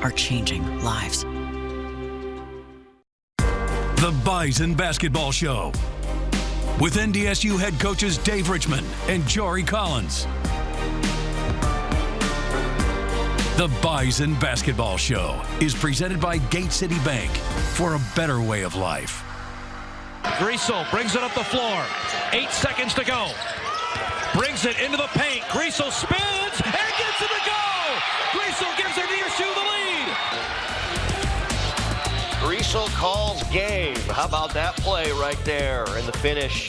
are changing lives. The Bison Basketball Show with NDSU head coaches Dave Richman and Jory Collins. The Bison Basketball Show is presented by Gate City Bank for a better way of life. Griesel brings it up the floor. 8 seconds to go. Brings it into the paint. Griesel spins and gets it to go. Griesel gives NDSU the lead. Griesel calls game. How about that play right there and the finish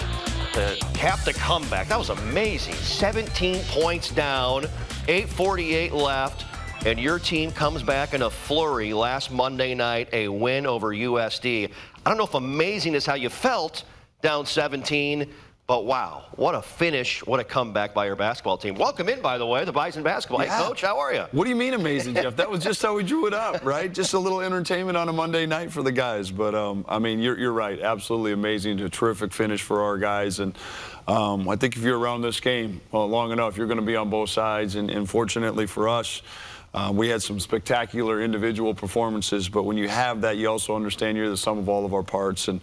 to cap the comeback? That was amazing. 17 points down, 8:48 left, and your team comes back in a flurry last Monday night, a win over USD. I don't know if amazing is how you felt down 17, but wow, what a finish, what a comeback by your basketball team. Welcome in, by the way, the Bison Basketball. Yeah. Hey, Coach, how are you? What do you mean amazing, Jeff? That was just how we drew it up, right? Just a little entertainment on a Monday night for the guys. But, I mean, you're right. Absolutely amazing. A terrific finish for our guys. And I think if you're around this game long enough, you're going to be on both sides. And fortunately for us, we had some spectacular individual performances, but when you have that, you also understand you're the sum of all of our parts, and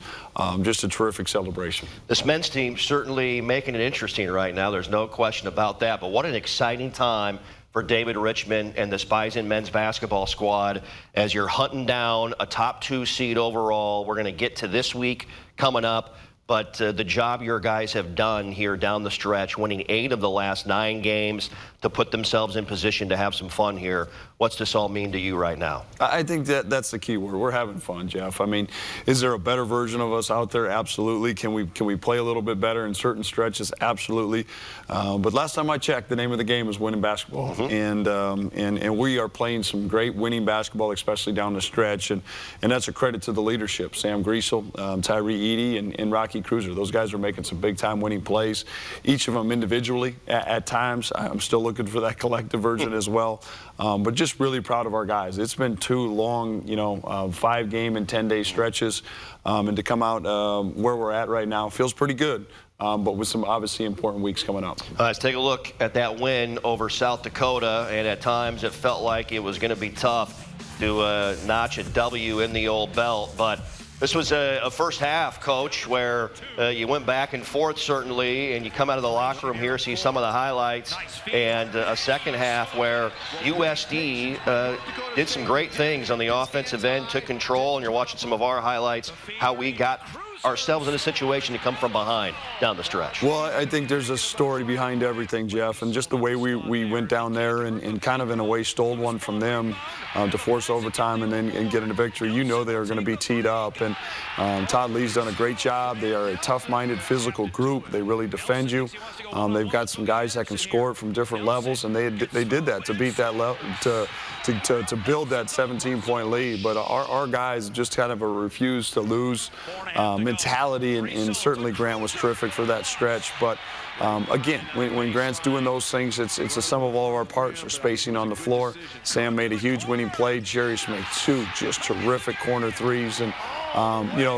just a terrific celebration. This men's team certainly making it interesting right now. There's no question about that, but what an exciting time for David Richman and this Bison men's basketball squad as you're hunting down a top 2 seed overall. We're going to get to this week coming up. But the job your guys have done here down the stretch, winning 8 of the last 9 games to put themselves in position to have some fun here. What's this all mean to you right now? I think that's the key word. We're having fun, Jeff. I mean, is there a better version of us out there? Absolutely. Can we play a little bit better in certain stretches? Absolutely. But last time I checked, the name of the game is winning basketball. And we are playing some great winning basketball, especially down the stretch. And that's a credit to the leadership. Sam Griesel, Tyree Edey, and Rocky Cruiser. Those guys are making some big-time winning plays, each of them individually at times. I'm still looking for that collective version as well. But just really proud of our guys. It's been 2 long, 5-game and 10-day stretches. And to come out where we're at right now feels pretty good. But with some obviously important weeks coming up. Let's take a look at that win over South Dakota. And at times it felt like it was going to be tough to notch a W in the old belt. But this was a first half, Coach, where you went back and forth, certainly, and you come out of the locker room here, see some of the highlights, and a second half where USD did some great things on the offensive end, took control, and you're watching some of our highlights, how we got ourselves in a situation to come from behind down the stretch. Well, I think there's a story behind everything, Jeff, and just the way we went down there and kind of in a way stole one from them to force overtime and get in a victory. You know they are going to be teed up, and Todd Lee's done a great job. They are a tough-minded, physical group. They really defend you. They've got some guys that can score it from different levels, and they did that to beat that level, to build that 17-point lead. But our guys just kind of refused to lose mentality, and certainly Grant was terrific for that stretch. But again, when Grant's doing those things, it's the sum of all of our parts. We're spacing on the floor. Sam made a huge winning play. Jerry's made 2 just terrific corner threes, and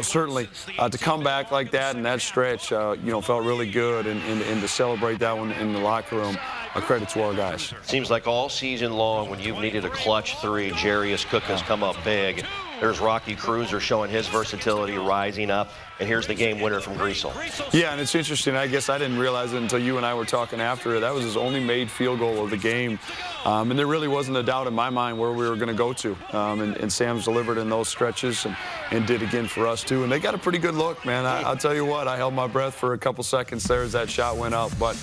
certainly to come back like that in that stretch, felt really good, and to celebrate that one in the locker room, a credit to our guys. Seems like all season long when you've needed a clutch 3, Jarius Cook has come up big. There's Rocky Cruiser showing his versatility, rising up. And here's the game winner from Griesel. Yeah, and it's interesting. I guess I didn't realize it until you and I were talking after it. That was his only made field goal of the game. And there really wasn't a doubt in my mind where we were going to go to. And Sam's delivered in those stretches and did again for us, too. And they got a pretty good look, man. I'll tell you what, I held my breath for a couple seconds there as that shot went up. But,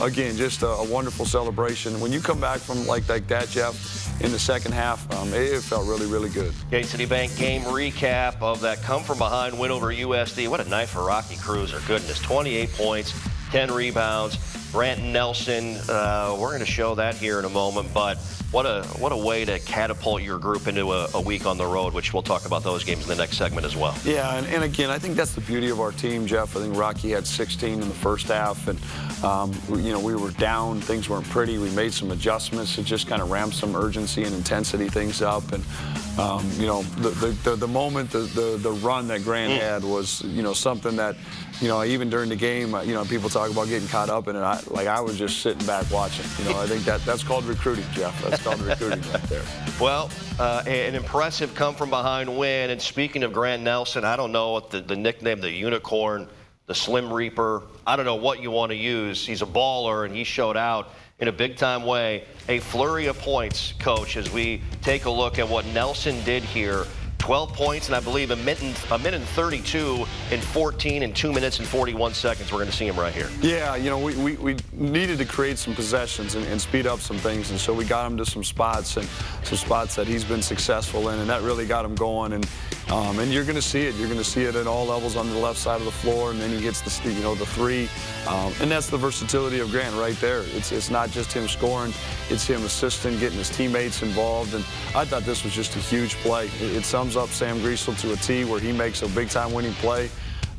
again, just a wonderful celebration. When you come back from like that, Jeff, in the second half, it felt really, really good. Gate City Bank game recap of that come-from-behind win over USD. What a night for Rocky Cruiser. Goodness, 28 points, 10 rebounds. Grant Nelson, we're going to show that here in a moment, but what a way to catapult your group into a week on the road, which we'll talk about those games in the next segment as well. Yeah, and again, I think that's the beauty of our team, Jeff. I think Rocky had 16 in the first half, and we were down. Things weren't pretty. We made some adjustments to just kind of ramp some urgency and intensity things up, and the moment, the run that Grant had was, something that, even during the game, people talk about getting caught up in it. I was just sitting back watching. I think that's called recruiting, Jeff. That's with all the recruiting right there. Well, an impressive come-from-behind win. And speaking of Grant Nelson, I don't know what the nickname, the Unicorn, the Slim Reaper, I don't know what you want to use. He's a baller, and he showed out in a big-time way. A flurry of points, Coach, as we take a look at what Nelson did here. 12 points, and I believe a minute and 32 in 14 and 2 minutes and 41 seconds. We're going to see him right here. Yeah, you know, we needed to create some possessions and speed up some things, and so we got him to some spots that he's been successful in, and that really got him going. And you're going to see it. You're going to see it at all levels on the left side of the floor, and then he gets the three, and that's the versatility of Grant right there. It's not just him scoring; it's him assisting, getting his teammates involved. And I thought this was just a huge play. It sums up Sam Griesel to a T, where he makes a big-time winning play.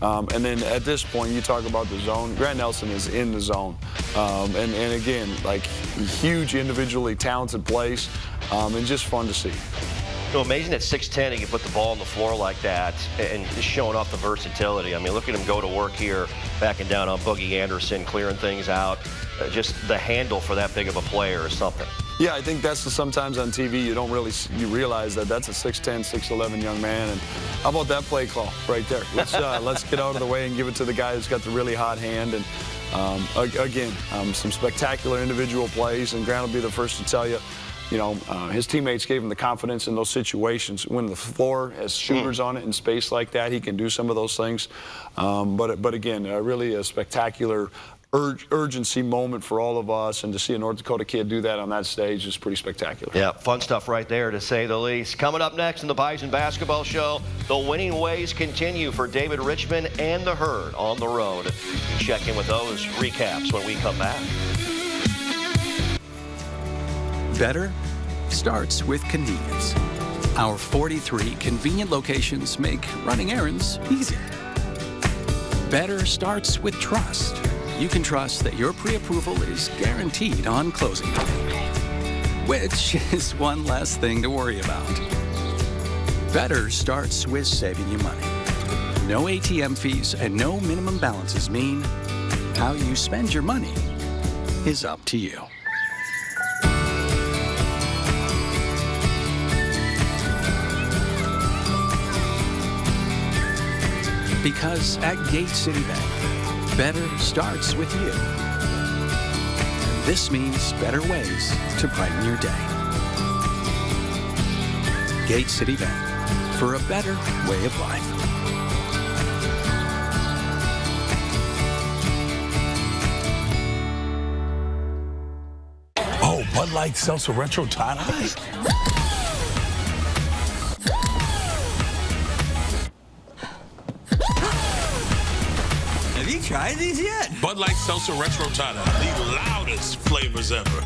And then at this point, you talk about the zone. Grant Nelson is in the zone, and again, like huge individually talented plays, and just fun to see. You know, amazing at 6'10", he can put the ball on the floor like that and just showing off the versatility. I mean, look at him go to work here, backing down on Boogie Anderson, clearing things out. Just the handle for that big of a player is something. Yeah, I think that's sometimes on TV you realize that that's a 6'10", 6'11" young man. And how about that play call right there? Let's get out of the way and give it to the guy who's got the really hot hand. And again, some spectacular individual plays. And Grant will be the first to tell you, his teammates gave him the confidence in those situations. When the floor has shooters on it in space like that, he can do some of those things. But again, really a spectacular urgency moment for all of us, and to see a North Dakota kid do that on that stage is pretty spectacular. Yeah, fun stuff right there, to say the least. Coming up next in the Bison Basketball Show, the winning ways continue for David Richman and the Herd on the road. Check in with those recaps when we come back. Better starts with convenience. Our 43 convenient locations make running errands easy. Better starts with trust. You can trust that your pre-approval is guaranteed on closing day, which is one less thing to worry about. Better starts with saving you money. No ATM fees and no minimum balances mean how you spend your money is up to you. Because at Gate City Bank, better starts with you. And this means better ways to brighten your day. Gate City Bank, for a better way of life. Oh, Bud Light Seltzer Retro Tie-Dye? Have you tried these yet? Bud Light Seltzer Retro Tie-Dye, the loudest flavors ever.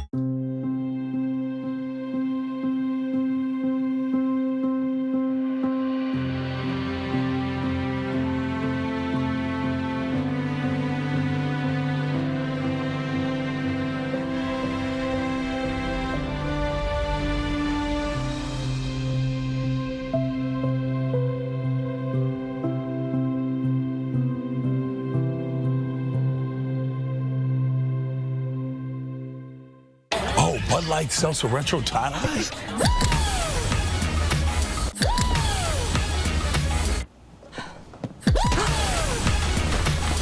Bud Light Seltzer Retro Tie-Dye?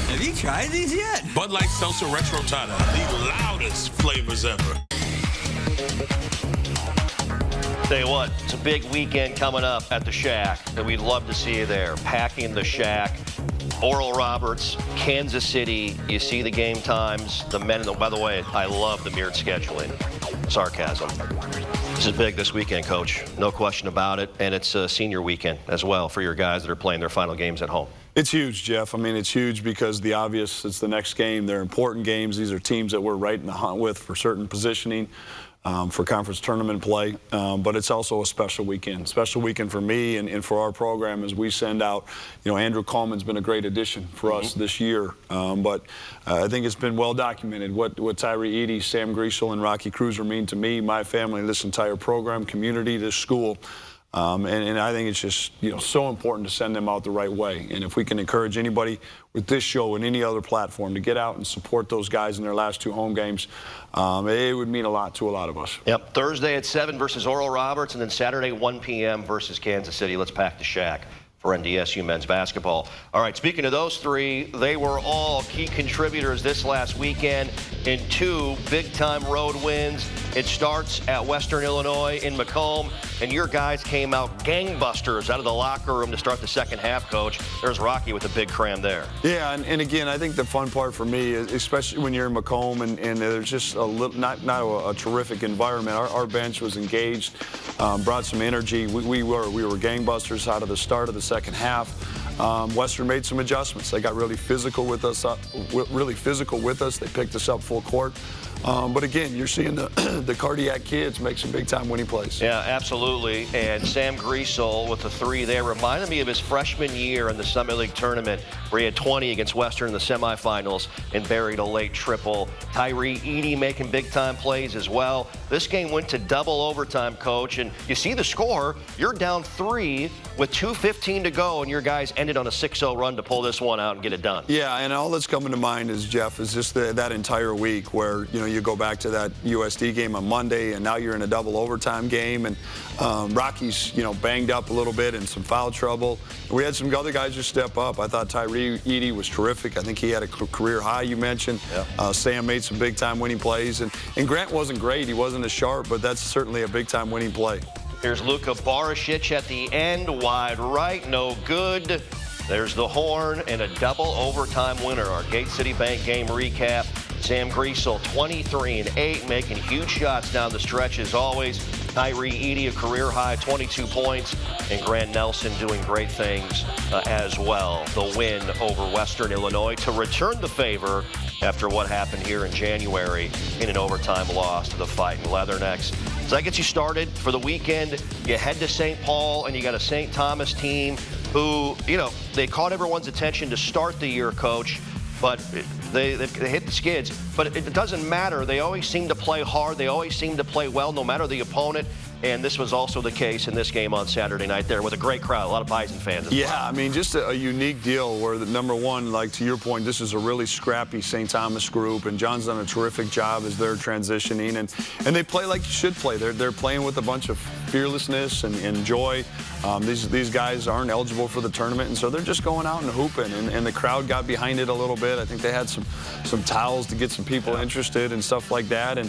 Have you tried these yet? Bud Light Seltzer Retro Tie-Dye, the loudest flavors ever. Tell you what, it's a big weekend coming up at the Shack, and we'd love to see you there. Packing the Shack. Oral Roberts, Kansas City. You see the game times, the men. By the way, I love the mirrored scheduling. Sarcasm. This is big this weekend, Coach. No question about it. And it's a senior weekend as well for your guys that are playing their final games at home. It's huge, Jeff. I mean, it's huge because the obvious, it's the next game. They're important games. These are teams that we're right in the hunt with for certain positioning. For conference tournament play, but it's also a special weekend. Special weekend for me and for our program as we send out, Andrew Coleman's been a great addition for us this year, but I think it's been well documented what Tyree Edey, Sam Griesel, and Rocky Cruiser mean to me, my family, this entire program, community, this school. And I think it's just so important to send them out the right way. And if we can encourage anybody with this show and any other platform to get out and support those guys in their last 2 home games, it would mean a lot to a lot of us. Yep. Thursday at 7 versus Oral Roberts, and then Saturday 1 p.m. versus Kansas City. Let's pack the shack for NDSU men's basketball. All right, speaking of those 3, they were all key contributors this last weekend in 2 big-time road wins. It starts at Western Illinois in Macomb, and your guys came out gangbusters out of the locker room to start the second half, Coach. There's Rocky with a big cram there. Yeah, and again, I think the fun part for me, is, especially when you're in Macomb and there's just a little, not a terrific environment. Our bench was engaged, brought some energy. We were gangbusters out of the start of the second half. Western made some adjustments. They got really physical with us. They picked us up full court. But again, you're seeing the cardiac kids make some big-time winning plays. Yeah, absolutely. And Sam Griesel with the 3 there reminded me of his freshman year in the Summit League tournament where he had 20 against Western in the semifinals and buried a late triple. Tyree Edey making big-time plays as well. This game went to double overtime, Coach. And you see the score. You're down 3 with 2:15 to go, and your guys ended on a 6-0 run to pull this one out and get it done. Yeah, and all that's coming to mind is, Jeff, is just that entire week where, you go back to that USD game on Monday, and now you're in a double overtime game, and Rocky's, banged up a little bit and some foul trouble. We had some other guys just step up. I thought Tyree Edey was terrific. I think he had a career high, you mentioned. Yeah. Sam made some big-time winning plays, and Grant wasn't great. He wasn't as sharp, but that's certainly a big-time winning play. Here's Luka Barisic at the end, wide right, no good. There's the horn and a double overtime winner. Our Gate City Bank game recap. Sam Griesel, 23 and 8, making huge shots down the stretch as always. Tyree Edey, a career high 22 points, and Grant Nelson doing great things as well. The win over Western Illinois to return the favor after what happened here in January in an overtime loss to the Fighting Leathernecks. So that gets you started for the weekend. You head to St. Paul, and you got a St. Thomas team who, they caught everyone's attention to start the year, Coach, but they hit the skids. But it doesn't matter. They always seem to play hard. They always seem to play well, no matter the opponent. And this was also the case in this game on Saturday night there with a great crowd, a lot of Bison fans as well. Yeah, I mean, just a unique deal where, number one, like to your point, this is a really scrappy St. Thomas group, and John's done a terrific job as they're transitioning, and they play like you should play. They're playing with a bunch of fearlessness and joy. These guys aren't eligible for the tournament, and so they're just going out and hooping, and the crowd got behind it a little bit. I think they had some towels to get some people interested and stuff like that, and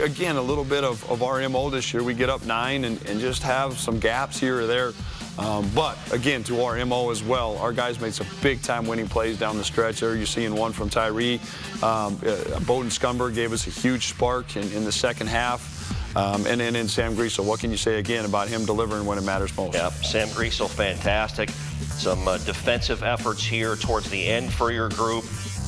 again, a little bit of our MO this year. We get up 9 and just have some gaps here or there. But again, to our MO as well, our guys made some big-time winning plays down the stretch there. You're seeing one from Tyree. Bowden Scumberg gave us a huge spark in the second half. And then in Sam Griesel, what can you say again about him delivering when it matters most? Yep, Sam Griesel, fantastic. Some defensive efforts here towards the end for your group.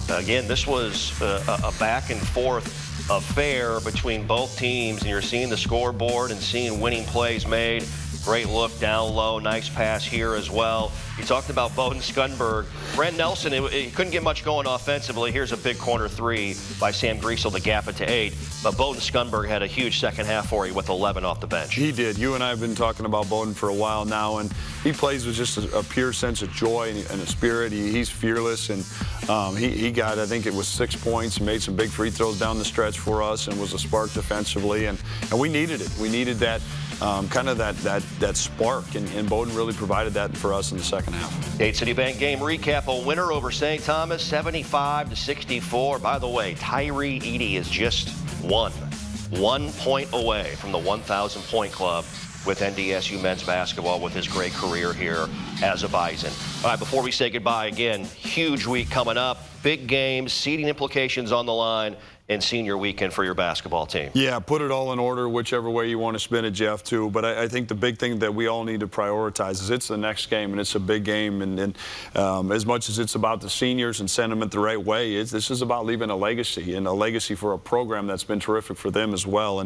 Again, this was a back-and-forth affair between both teams, and you're seeing the scoreboard and seeing winning plays made. Great look down low, nice pass here as well. You talked about Bowden Scumberg. Grant Nelson, he couldn't get much going offensively. Here's a big corner 3 by Sam Griesel to gap it to 8. But Bowden Scumberg had a huge second half for you with 11 off the bench. He did. You and I have been talking about Bowden for a while now, and he plays with just a pure sense of joy and a spirit. He's fearless, and he got, I think it was 6 points, and made some big free throws down the stretch for us, and was a spark defensively, and we needed it. We needed that kind of that spark, and Bowden really provided that for us in the second half. Gate City Bank game recap: a winner over St. Thomas, 75-64. By the way, Tyree Edey is just 1 point away from the 1,000-point club with NDSU men's basketball with his great career here as a Bison. All right, before we say goodbye, again, huge week coming up. Big games, seeding implications on the line, and senior weekend for your basketball team. Yeah, put it all in order, whichever way you want to spin it, Jeff, too. But I think the big thing that we all need to prioritize is it's the next game, and it's a big game. And as much as it's about the seniors and sending them the right way, this is about leaving a legacy, and a legacy for a program that's been terrific for them as well.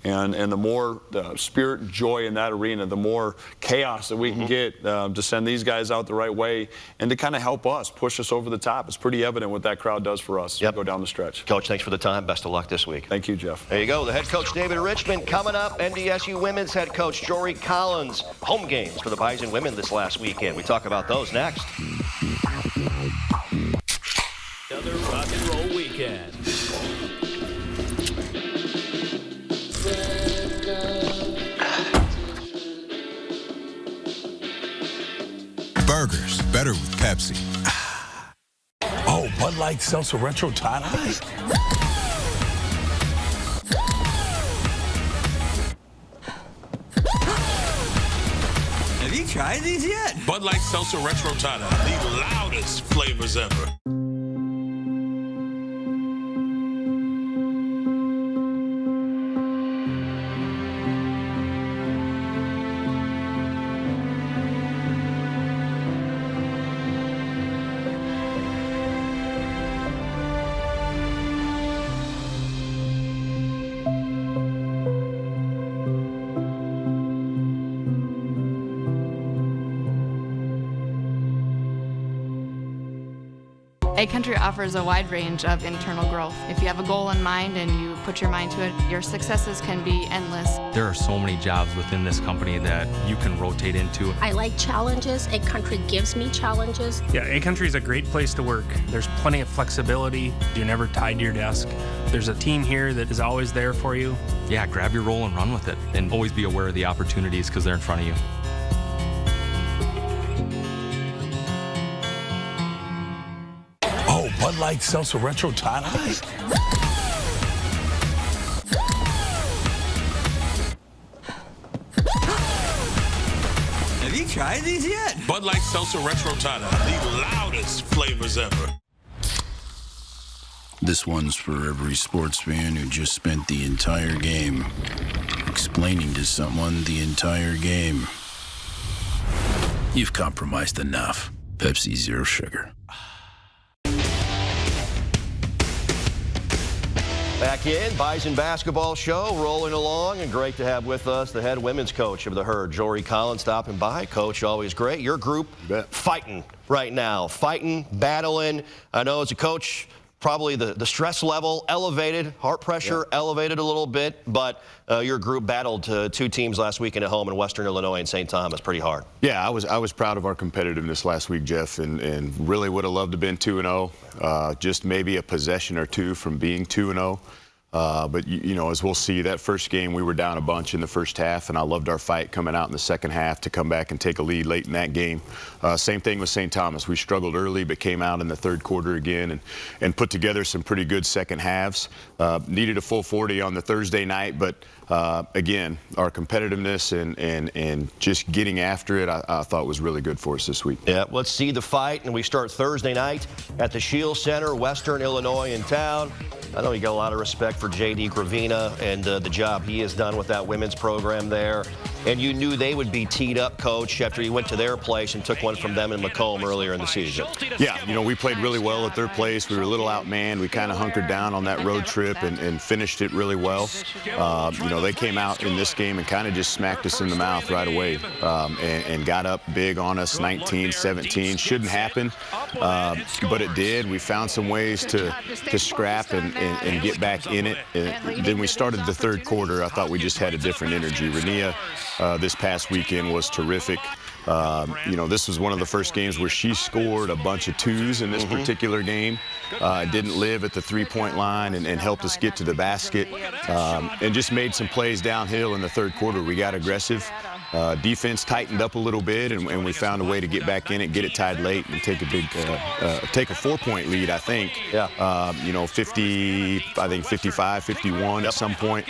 And the more spirit and joy in that arena, the more chaos that we can get to send these guys out the right way and to kind of help us, push us over the top. It's pretty evident what that crowd does for us as we go down the stretch. Coach, thanks for the time. time. Best of luck this week. Thank you, Jeff. There you go. The head coach, David Richman. Coming up, NDSU women's head coach, Jory Collins. Home games for the Bison women this last weekend. We talk about those next. Another rock and roll weekend. Burgers, better with Pepsi. Oh, Bud Light Seltzer Retro Tie-Dye? Have you tried these yet? Bud Light Seltzer Retro Tie-Dye, the loudest flavors ever. Egg Country offers a wide range of internal growth. If you have a goal in mind and you put your mind to it, your successes can be endless. There are so many jobs within this company that you can rotate into. I like challenges. Egg Country gives me challenges. Yeah, Egg Country is a great place to work. There's plenty of flexibility. You're never tied to your desk. There's a team here that is always there for you. Yeah, grab your role and run with it. And always be aware of the opportunities because they're in front of you. Oh, Bud Light Seltzer Retro Tie-Dye? Have you tried these yet? Bud Light Seltzer Retro Tie-Dye, the loudest flavors ever. This one's for every sports fan who just spent the entire game explaining to someone the entire game. You've compromised enough. Pepsi Zero Sugar. Back in, Bison Basketball Show, rolling along, and great to have with us the head women's coach of the Herd, Jory Collins, stopping by. Coach, always great. Your group fighting right now, fighting, battling. I know as a coach, probably the stress level elevated, heart pressure elevated a little bit, but your group battled two teams last weekend at home in Western Illinois and St. Thomas pretty hard. Yeah, I was proud of our competitiveness last week, Jeff, and really would have loved to have been 2-0. Just maybe a possession or two from being 2-0. But, you know, as we'll see, that first game we were down a bunch in the first half, and I loved our fight coming out in the second half to come back and take a lead late in that game. Same thing with St. Thomas. We struggled early but came out in the third quarter again and put together some pretty good second halves. Needed a full 40 on the Thursday night, but again, our competitiveness and just getting after it, I thought was really good for us this week. Yeah, let's see the fight, and we start Thursday night at the Shield Center, Western Illinois in town. I know you got a lot of respect for J.D. Gravina and the job he has done with that women's program there. And you knew they would be teed up, Coach, after you went to their place and took one from them in Macomb earlier in the season. Yeah, you know, we played really well at their place. We were a little outmanned. We kind of hunkered down on that road trip and finished it really well. You know, they came out in this game and kind of just smacked us in the mouth right away and got up big on us, 19-17. Shouldn't happen, but it did. We found some ways to scrap and get back in it. And then we started the third quarter. I thought we just had a different energy. Rania this past weekend was terrific. You know, this was one of the first games where she scored a bunch of twos in this particular game. Didn't live at the three-point line and helped us get to the basket and just made some plays downhill in the third quarter. We got aggressive. Defense tightened up a little bit, and we found a way to get back in it, get it tied late, and take a big, take a 4-point lead, I think. Yeah. You know, 55, 51 at some point.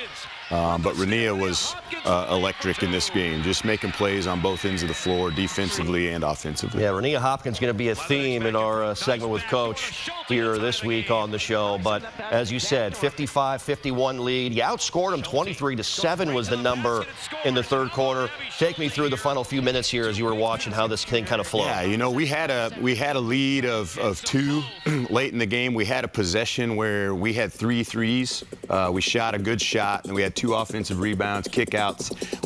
But Rania was electric in this game, just making plays on both ends of the floor, defensively and offensively. Yeah, Rania Hopkins going to be a theme in our segment with Coach here this week on the show. But as you said, 55-51 lead. You outscored them 23-7 was the number in the third quarter. Take me through the final few minutes here as you were watching how this thing kind of flowed. Yeah, you know, we had a lead of two late in the game. We had a possession where we had 3 threes. We shot a good shot, and we had 2 offensive rebounds, kickouts.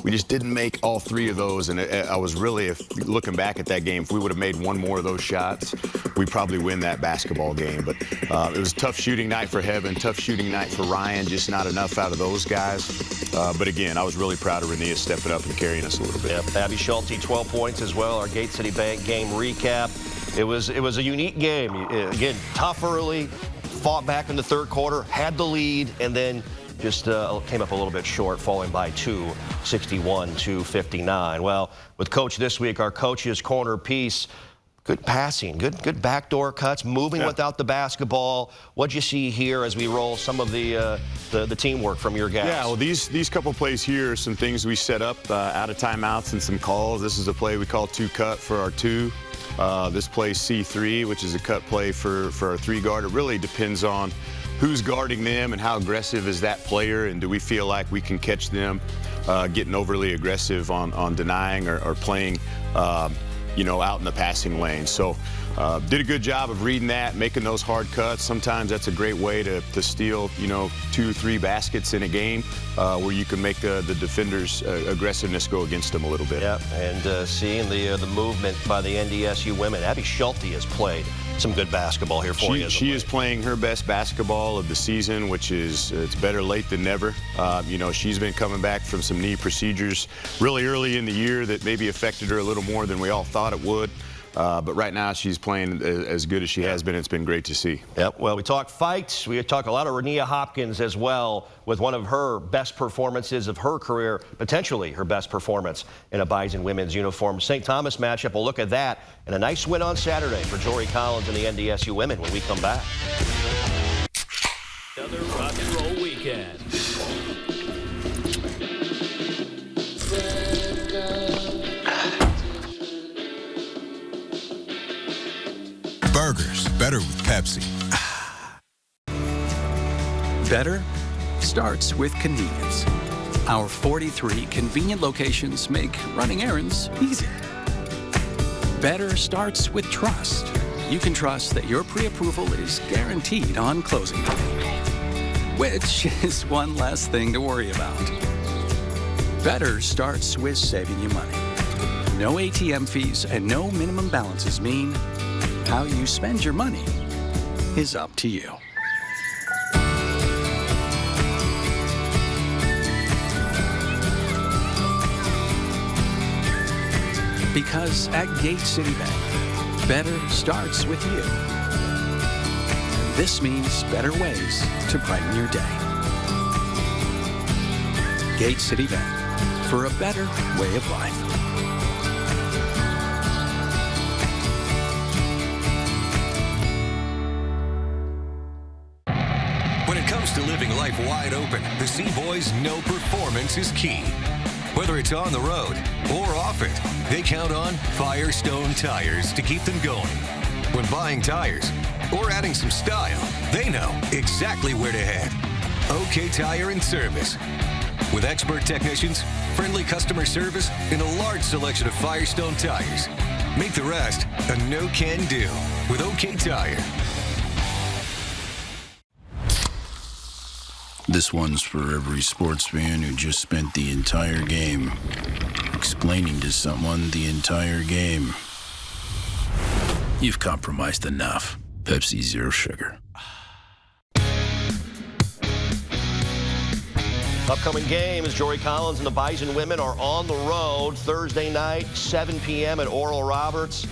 We just didn't make all 3 of those, and I was really looking back at that game. If we would have made one more of those shots, we probably win that basketball game. But it was a tough shooting night for Heaven, tough shooting night for Ryan, just not enough out of those guys. But again, I was really proud of Renea stepping up and carrying us a little bit. Yep. Abby Schulte, 12 points as well. Our Gate City Bank game recap. It was a unique game. Again, tough early, fought back in the third quarter, had the lead, and then just came up a little bit short, falling by 2, 61-59. Well, with Coach this week, our coach's corner piece, good passing, good backdoor cuts, moving without the basketball. What'd you see here as we roll some of the teamwork from your guys? Yeah, well, these couple plays here are some things we set up out of timeouts and some calls. This is a play we call 2-cut for our 2. This play C3, which is a cut play for our 3 guard. It really depends on who's guarding them and how aggressive is that player, and do we feel like we can catch them getting overly aggressive on denying or playing you know, out in the passing lane. So did a good job of reading that, making those hard cuts. Sometimes that's a great way to steal, you know, 2 or 3 baskets in a game where you can make the defenders' aggressiveness go against them a little bit. Yeah, and seeing the movement by the NDSU women. Abby Schulte has played some good basketball here for you. She is playing her best basketball of the season, which is, it's better late than never. You know, she's been coming back from some knee procedures really early in the year that maybe affected her a little more than we all thought it would. But right now she's playing as good as she has been. It's been great to see. Yep. Well, we talk fights. We talk a lot of Renea Hopkins as well, with one of her best performances of her career, potentially her best performance in a Bison women's uniform. St. Thomas matchup, we'll look at that, and a nice win on Saturday for Jory Collins and the NDSU women when we come back. Another rock and roll weekend. Burgers, better with Pepsi. Better starts with convenience. Our 43 convenient locations make running errands easy. Better starts with trust. You can trust that your pre-approval is guaranteed on closing day, which is one less thing to worry about. Better starts with saving you money. No ATM fees and no minimum balances mean how you spend your money is up to you. Because at Gate City Bank, better starts with you. And this means better ways to brighten your day. Gate City Bank, for a better way of life. When it comes to living life wide open, the Seaboys know performance is key. Whether it's on the road or off it, they count on Firestone tires to keep them going. When buying tires or adding some style, they know exactly where to head. OK Tire and Service. With expert technicians, friendly customer service, and a large selection of Firestone tires. Make the rest a no-can-do with OK Tire. This one's for every sports fan who just spent the entire game explaining to someone the entire game. You've compromised enough. Pepsi Zero Sugar. Upcoming games, Jory Collins and the Bison women are on the road Thursday night, 7 p.m. at Oral Roberts.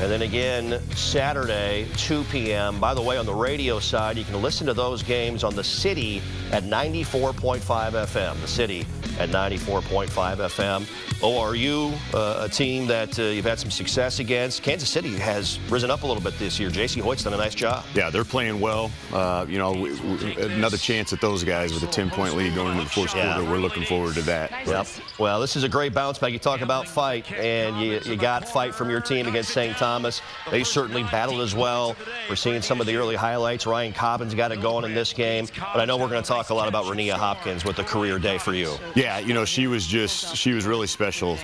And then again, Saturday, 2 p.m. By the way, on the radio side, you can listen to those games on the City at 94.5 FM. The City at 94.5 FM. ORU, a team that you've had some success against. Kansas City has risen up a little bit this year. J.C. Hoyt's done a nice job. Yeah, they're playing well. You know, another chance at those guys with a 10-point lead going into the fourth quarter. We're looking forward to that. Yep. Well, this is a great bounce back. You talk about fight, and you got fight from your team against St. Thomas. They certainly battled as well. We're seeing some of the early highlights. Ryan Cobbins got it going in this game. But I know we're going to talk a lot about Renea Hopkins with a career day for you. Yeah, you know, she was really special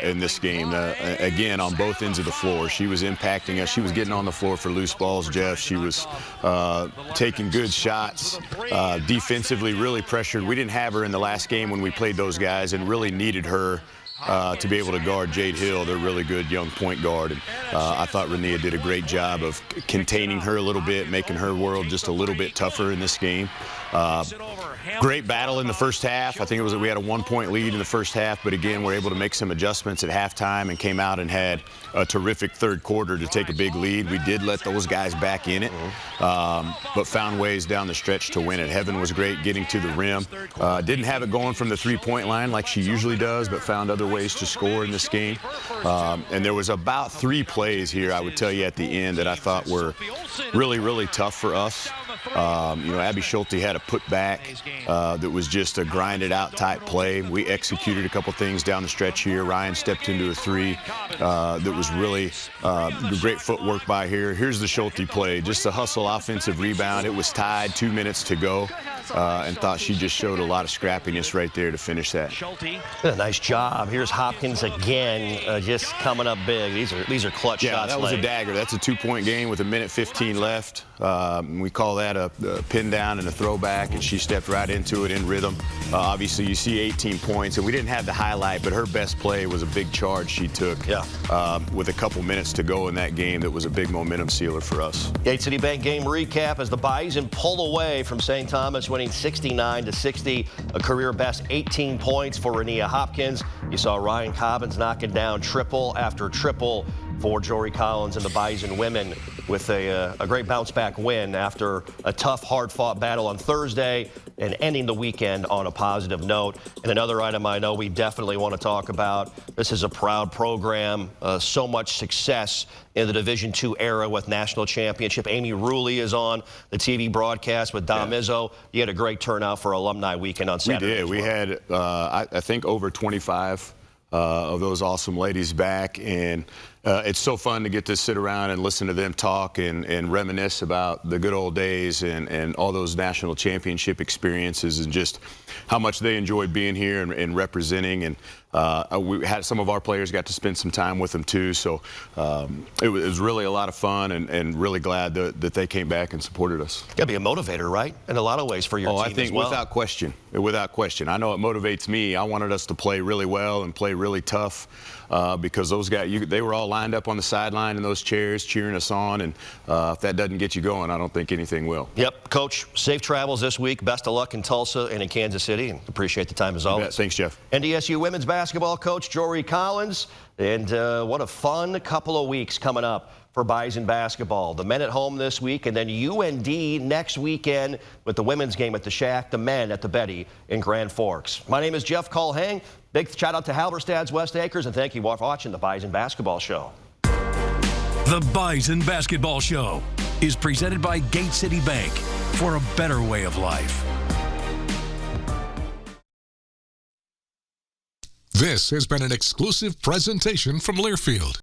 in this game. Again, on both ends of the floor, she was impacting us. She was getting on the floor for loose balls, Jeff. She was taking good shots. Defensively, really pressured. We didn't have her in the last game when we played those guys and really needed her to be able to guard Jade Hill, their really good young point guard. And I thought Renia did a great job of containing her a little bit, making her world just a little bit tougher in this game. Great battle in the first half. I think we had a 1-point lead in the first half, but again, we're able to make some adjustments at halftime and came out and had a terrific third quarter to take a big lead. We did let those guys back in it, but found ways down the stretch to win it. Heaven was great getting to the rim. Didn't have it going from the three-point line like she usually does, but found other ways to score in this game. And there was about 3 plays here, I would tell you, at the end that I thought were really, really tough for us. Abby Schulte had a putback that was just a grinded-out type play. We executed a couple things down the stretch here. Ryan stepped into a 3 that was really great footwork by here. Here's the Schulte play, just a hustle offensive rebound. It was tied, 2 minutes to go, and thought she just showed a lot of scrappiness right there to finish that. Nice job. Here's Hopkins again, just coming up big. These are clutch shots. Yeah, that was a dagger. That's a 2-point game with 1:15 left. We call that a pin down and a throwback, and she stepped right into it in rhythm. Obviously, you see 18 points, and we didn't have the highlight, but her best play was a big charge she took with a couple minutes to go in that game. That was a big momentum sealer for us. Gate City Bank game recap as the Bison pull away from St. Thomas, winning 69-60, a career best 18 points for Renia Hopkins. You saw Ryan Cobbins knocking down triple after triple for Jory Collins and the Bison women with a great bounce-back win after a tough, hard-fought battle on Thursday and ending the weekend on a positive note. And another item I know we definitely want to talk about, this is a proud program, so much success in the Division II era with national championship. Amy Ruley is on the TV broadcast with Dom Izzo. You had a great turnout for Alumni Weekend on Saturday. We did. We had, I think, over 25 of those awesome ladies back, and it's so fun to get to sit around and listen to them talk and reminisce about the good old days and all those national championship experiences and just how much they enjoyed being here and representing. And we had some of our players got to spend some time with them too, so it was really a lot of fun and really glad that they came back and supported us. Got to be a motivator, right? In a lot of ways for your team I think as well. Without question. I know it motivates me. I wanted us to play really well and play really tough because those guys, they were all lined up on the sideline in those chairs cheering us on, and if that doesn't get you going, I don't think anything will. Yep. Coach, safe travels this week. Best of luck in Tulsa and in Kansas City, and appreciate the time as always. Thanks, Jeff. NDSU women's basketball coach Jory Collins, and what a fun couple of weeks coming up for Bison basketball. The men at home this week, and then UND next weekend with the women's game at the Shack, the men at the Betty in Grand Forks. My name is Jeff Culhane. Big shout out to Halberstad's West Acres, and thank you for watching the Bison Basketball Show. The Bison Basketball Show is presented by Gate City Bank for a better way of life. This has been an exclusive presentation from Learfield.